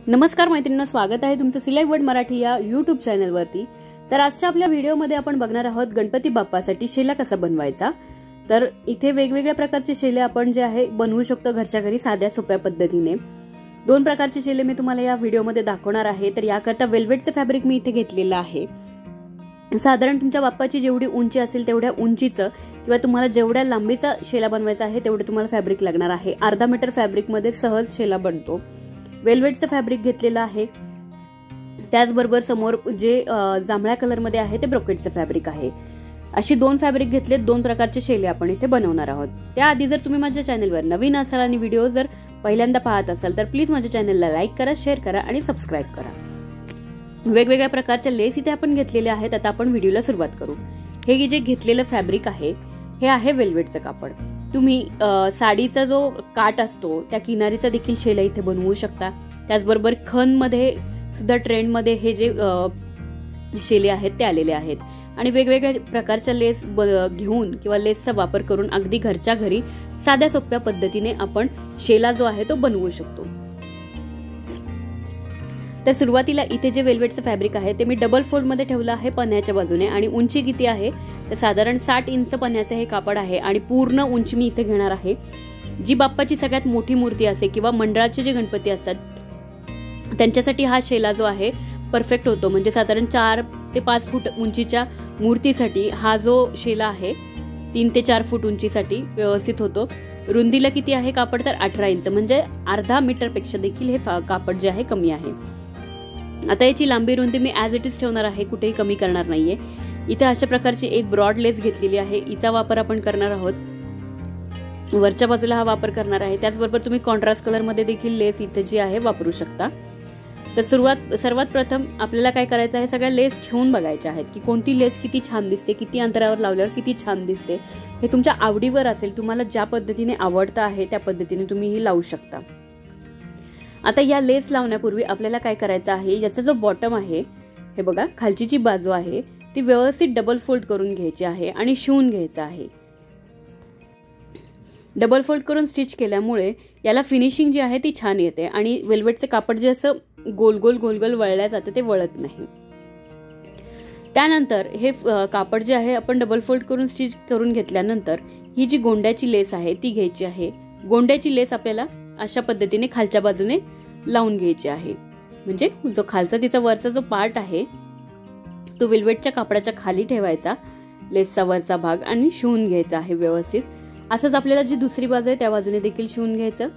नमस्कार मैत्रिणींनो, स्वागत आहे तुमचं सिलाई वर्ड मराठी या यूट्यूब चॅनलवरती। तर आजच्या आपल्या व्हिडिओमध्ये आपण बघणार आहोत गणपती बाप्पासाठी शेला कसा बनवायचा। तर इथे वेगवेगळ्या प्रकारचे शेले आपण जे आहे बनवू शकतो घरच्या घरी साध्या सोप्या पद्धतीने। दोन प्रकारचे शेले मी तुम्हाला या व्हिडिओमध्ये दाखवणार आहे। तर याकरता वेल्वेटचे फॅब्रिक मी इथे घेतलेलं आहे। साधारण तुमच्या बाप्पाची जेवढी उंची असेल तेवढ्या उंचीचं किंवा तुम्हाला जेवढ्या लांबीचा शेला बनवायचा आहे तेवढे तुम्हाला फॅब्रिक लागणार आहे। अर्धा मीटर फॅब्रिक मध्ये सहज शेला बनतो। वेल्वेटचं फॅब्रिक घेतलेलं आहे। त्याचबरोबर समोर जे जांभळ्या कलर मध्ये आहे ते ब्रोकेटचं फॅब्रिक आहे। अशी दोन फॅब्रिक घेतले, दोन प्रकारचे शेले आपण इथे बनवणार आहोत। त्याआधी जर तुम्ही माझ्या चॅनलवर नवीन असाल आणि व्हिडिओ जर पहिल्यांदा पाहत असाल तर प्लीज माझ्या चॅनलला लाईक करा, शेअर करा आणि सबस्क्राइब करा। वेगवेगळ्या प्रकारच्या लेस इथे आपण घेतलेले आहेत। आता आपण व्हिडिओला सुरुवात करू। हे जे घेतलेलं फॅब्रिक आहे हे आहे वेल्वेटचं कापड। तुम्ही साडीचा जो काट असतो त्या किनारीचा देखील शेला इथे बनवू शकता। त्याचबरोबर खन मध्ये सुद्धा ट्रेंड मध्ये हे जे शेले आहेत ते आलेले आहेत आणि वेगवेगळ्या प्रकारच्या लेस घेऊन किंवा लेसचा वापर करून अगदी घरच्या घरी साध्या सोप्या पद्धतीने आपण शेला जो आहे तो बनवू शकतो। तर सुरुवातीला इथे जे वेल्वेटचं फॅब्रिक आहे ते मी डबल फोल्ड मध्ये ठेवलं आहे पन्ह्याच्या बाजूने आणि उंची किती आहे तर साधारण 60 इंच पन्ह्याचे हे कापड आहे आणि पूर्ण उंची मी इथे घेणार आहे। जी बाप्पाची सगळ्यात मोठी मूर्ती असते किंवा मंडळाचे जे गणपती असतात त्यांच्यासाठी हा शेला जो आहे परफेक्ट होतो। म्हणजे साधारण 4 ते 5 फूट उंचीच्या मूर्तीसाठी हा जो शेला आहे 3 ते 4 फूट उंचीसाठी व्यवस्थित होतो। रुंदीला किती आहे कापड तर 18 इंच, म्हणजे अर्धा मीटर पेक्षा देखील हे कापड जे आहे कमी आहे। आता याची लांबी रुंदी मी ॲज इट इज ठेवणार आहे, कुठेही कमी करणार नाहीये। इथे अशा प्रकारची एक ब्रॉड लेस घेतलेली आहे, हिचा वापर आपण करणार आहोत। वरच्या बाजूला हा वापर करणार आहे। त्याचबरोबर तुम्ही कॉन्ट्रास्ट कलर मध्ये देखील लेस इथे जी आहे वापरू शकता। तर सर्वात प्रथम आपल्याला काय करायचं आहे, सगळ्या लेस ठेवून बघायच्या आहेत की कोणती लेस किती छान दिसते, किती अंतरावर लावल्यावर किती छान दिसते। हे तुमच्या आवडीवर असेल, तुम्हाला ज्या पद्धतीने आवडतं आहे त्या पद्धतीने तुम्ही ही लावू शकता। आता या लेस लावण्यापूर्वी आपल्याला काय करायचं आहे, याचा जो बॉटम आहे हे बघा, खालची जी बाजू आहे ती व्यवस्थित डबल फोल्ड करून घ्यायची आहे आणि शिवून घ्यायचं आहे। डबल फोल्ड करून स्टिच केल्यामुळे याला फिनिशिंग जी आहे ती छान येते आणि वेल्वेटचे कापड जे असं गोल गोल गोल गोल वळल्या जातं ते वळत नाही। त्यानंतर हे कापड जे आहे आपण डबल फोल्ड करून स्टिच करून घेतल्यानंतर ही जी गोंड्याची लेस आहे ती घ्यायची आहे। गोंड्याची लेस आपल्याला अशा पद्धतीने खालच्या बाजूने लावून घ्यायची आहे। म्हणजे जो खालचा तिचा वरचा जो पार्ट आहे तो वेल्वेटच्या कापडाच्या खाली ठेवायचा, लेसचा वरचा भाग, आणि शिवून घ्यायचा आहे व्यवस्थित। असंच आपल्याला जी दुसरी बाजू आहे त्या बाजूने देखील शिवून घ्यायचं।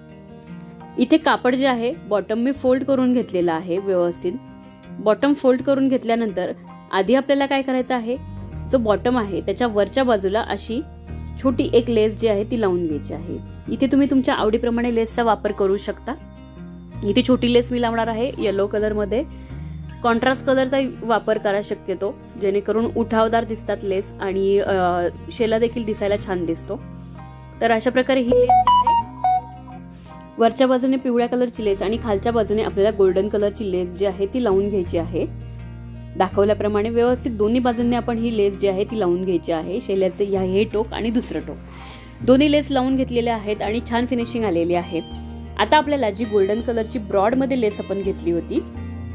इथे कापड जे आहे बॉटम मी फोल्ड करून घेतलेला आहे व्यवस्थित। बॉटम फोल्ड करून घेतल्यानंतर आधी आपल्याला काय करायचं आहे, जो बॉटम आहे त्याच्या वरच्या बाजूला अशी छोटी एक लेस जी आहे ती लावून घ्यायची आहे। इथे तुम्ही तुमच्या आवडीप्रमाणे लेसचा वापर करू शकता। इथे छोटी लेस मी लावणार आहे येलो कलर मध्ये। कॉन्ट्रास्ट कलरचा वापर करा शक्यतो, जेणेकरून उठावदार दिसतात लेस आणि शेला देखील दिसायला छान दिसतो। तर अशा प्रकारे ही लेस आहे, वरच्या बाजूने पिवळ्या कलरची लेस आणि खालच्या बाजूने आपल्याला गोल्डन कलरची लेस जी आहे ती लावून घ्यायची आहे। दाखवल्याप्रमाणे व्यवस्थित दोन्ही बाजूंनी आपण ही लेस जी आहे ती लावून घ्यायची आहे। शेल्याचे हे टोक आणि दुसरं टोक दोन्ही लेस लावून घेतलेले आहेत आणि छान फिनिशिंग आलेली आहे। आता आपल्याला जी गोल्डन कलरची ब्रॉड मध्ये लेस आपण घेतली होती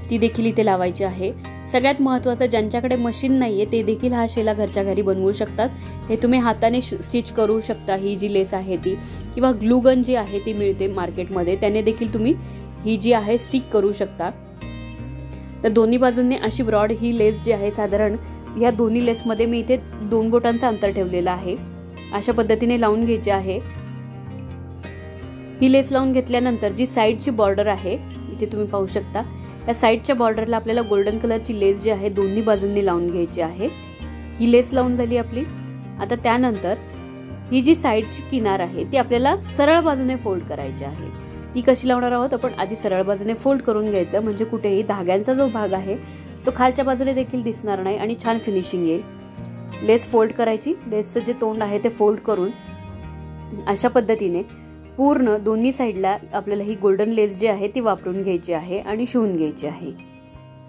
ती देखील इथे लावायची आहे। सगळ्यात महत्त्वाचं, ज्यांच्याकडे मशीन नाहीये ते देखील हा शेला घरच्या घरी बनवू शकतात। हे तुम्ही हाताने स्टिच करू शकता ही जी लेस आहे ती, किंवा ग्लू गन जी आहे ती मिळते मार्केटमध्ये, त्याने देखील तुम्ही ही जी आहे स्टिक करू शकता। तर दोन्ही बाजूंनी अशी ब्रॉड ही लेस जी आहे, साधारण या दोन्ही लेस मध्ये मी इथे 2 बोटांचं अंतर ठेवलेलं आहे, अशा पद्धतीने लावून घ्यायची आहे। ही लेस लावून घेतल्यानंतर जी साइडची बॉर्डर आहे इथे तुम्ही पाहू शकता, या साइडच्या बॉर्डरला आपल्याला गोल्डन कलरची लेस जी आहे दोन्ही बाजूंनी लावून घ्यायची आहे। ही लेस लावून झाली आपली। आता त्यानंतर ही जी साइडची किनार आहे ती आपल्याला सरळ बाजूने फोल्ड करायची आहे। ती कशी लावणार आहोत आपण, आधी सरळ बाजूने फोल्ड करून घ्यायचं, म्हणजे कुठेही धाग्यांचा जो भाग आहे तो खालच्या बाजूने देखील दिसणार नाही आणि छान फिनिशिंग येईल। लेस फोल्ड करायची, लेसचं जे तोंड आहे ते फोल्ड करून अशा पद्धतीने पूर्ण दोन्ही साइडला आपल्याला ही गोल्डन लेस जी आहे ती वापरून घ्यायची आहे आणि शिवून घ्यायची आहे।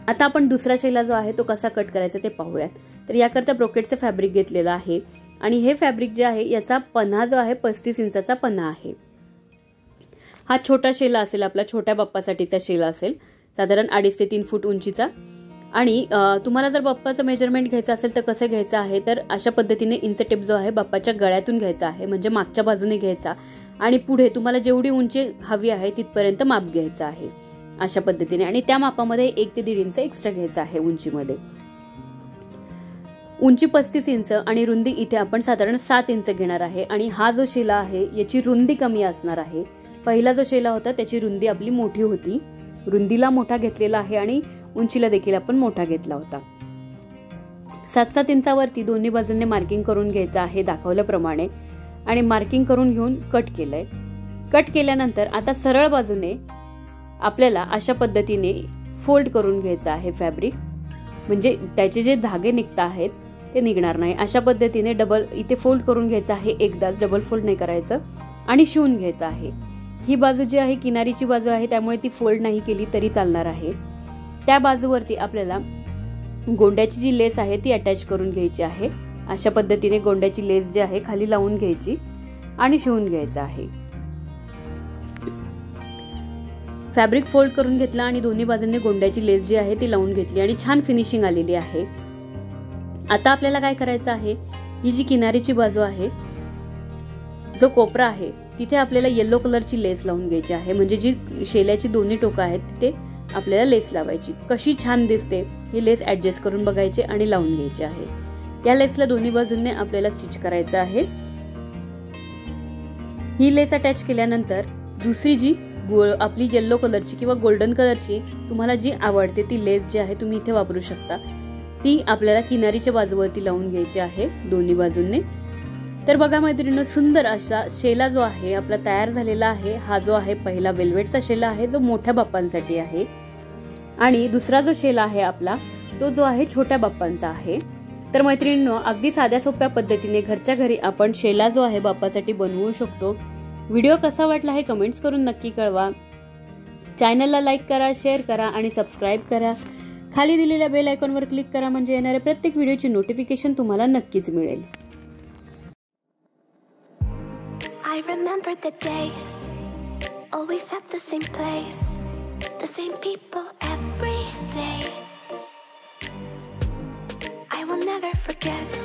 आता आपण दुसरा शेला जो आहे तो कसा कट करायचा ते पाहूयात। तर याकरता ब्रोकेटचं फॅब्रिक घेतलेलं आहे आणि हे फॅब्रिक जे आहे याचा पन्हा जो आहे 35 इंचाचा पन्हा आहे। हा छोटा शेला असेल, आपला छोट्या बाप्पासाठीचा शेला असेल, साधारण 2.5 ते 3 फूट उंचीचा. आणि तुम्हाला जर बाप्पाचं मेजरमेंट घ्यायचं असेल तर कसं घ्यायचं आहे, तर अशा पद्धतीने इंच टेप जो आहे बाप्पाच्या गळ्यातून घ्यायचा आहे, म्हणजे मागच्या बाजूने घ्यायचा आणि पुढे तुम्हाला जेवढी उंची हवी आहे तिथपर्यंत माप घ्यायचं आहे अशा पद्धतीने. आणि त्या मापामध्ये 1 ते 1.5 इंच एक्स्ट्रा घ्यायचा आहे उंचीमध्ये. उंची 35 इंच आणि रुंदी इथे आपण साधारण 7 इंच घेणार आहे. आणि हा जो शेला आहे याची रुंदी कमी असणार आहे. पहिला जो शेला होता त्याची रुंदी आपली मोठी होती, रुंदीला मोठा घेतलेला आहे आणि उंचीला देखील आपण मोठा घेतला होता. 7-7 इंचावरती दोन्ही बाजूंनी मार्किंग करून घ्यायचं आहे दाखवल्याप्रमाणे. आणि मार्किंग करून घेऊन कट केलंय. कट केल्यानंतर आता सरळ बाजूने आपल्याला अशा पद्धतीने फोल्ड करून घ्यायचं आहे फॅब्रिक, म्हणजे त्याचे जे धागे निघत आहेत ते निघणार नाही. अशा पद्धतीने डबल इथे फोल्ड करून घ्यायचं आहे, एकदाच डबल फोल्ड नाही करायचं. आणि शिवून घ्यायचं आहे. ही बाजू जी आहे किनारीची बाजू आहे, त्यामुळे ती फोल्ड नाही केली तरी चालणार आहे. त्या बाजूवरती आपल्याला गोंड्याची जी लेस आहे ती अटॅच करून घ्यायची आहे. अशा पद्धतीने गोंड्याची लेस जी आहे खाली लावून घ्यायची आणि शिवून घ्यायचं आहे. फॅब्रिक फोल्ड करून घेतला आणि दोन्ही बाजूंनी गोंड्याची लेस जी आहे ती लावून घेतली आणि छान फिनिशिंग आलेली आहे. आता आपल्याला काय करायचं आहे, ही जी किनारीची बाजू आहे, जो कोपरा आहे, तिथे आपल्याला येलो कलरची लेस लावून घ्यायची आहे, म्हणजे जी शेल्याची दोन्ही टोकं आहेत तिथे आपल्याला लेस लावायची. कशी छान दिसते ही लेस ऍडजस्ट करून बघायची आणि लावून घ्यायची आहे. या लेसला दोन्ही बाजूंनी आपल्याला स्टिच करायचं आहे. ही लेस अटॅच केल्यानंतर दुसरी जी आपली येलो कलरची किंवा गोल्डन कलरची तुम्हाला जी आवडते ती लेस जी आहे तुम्ही इथे वापरू शकता, ती आपल्याला किनारीच्या बाजूवरती लावून घ्यायची आहे दोन्ही बाजूंनी. तर बघा मैत्रिणींनो, सुंदर असा शेला जो आहे आपला तयार झालेला आहे. हा जो आहे पहिला वेल्वेटचा शेला आहे, जो मोठ्या बाप्पांसाठी आहे. आणि दुसरा जो शेला आहे आपला, तो जो आहे छोट्या बाप्पांचा आहे. तर मैत्रिणींनो, अगदी साध्या सोप्या पद्धतीने घरच्या घरी आपण शेला जो आहे बाप्पासाठी बनवू शकतो. व्हिडिओ कसा वाटला हे कमेंट्स करून नक्की कळवा. चॅनलला लाईक करा, शेअर करा आणि सबस्क्राईब करा. खाली दिलेल्या बेल आयकॉनवर क्लिक करा, म्हणजे येणाऱ्या प्रत्येक व्हिडिओची नोटिफिकेशन तुम्हाला नक्कीच मिळेल. I remember the days, always at the same place, the same people every day. I will never forget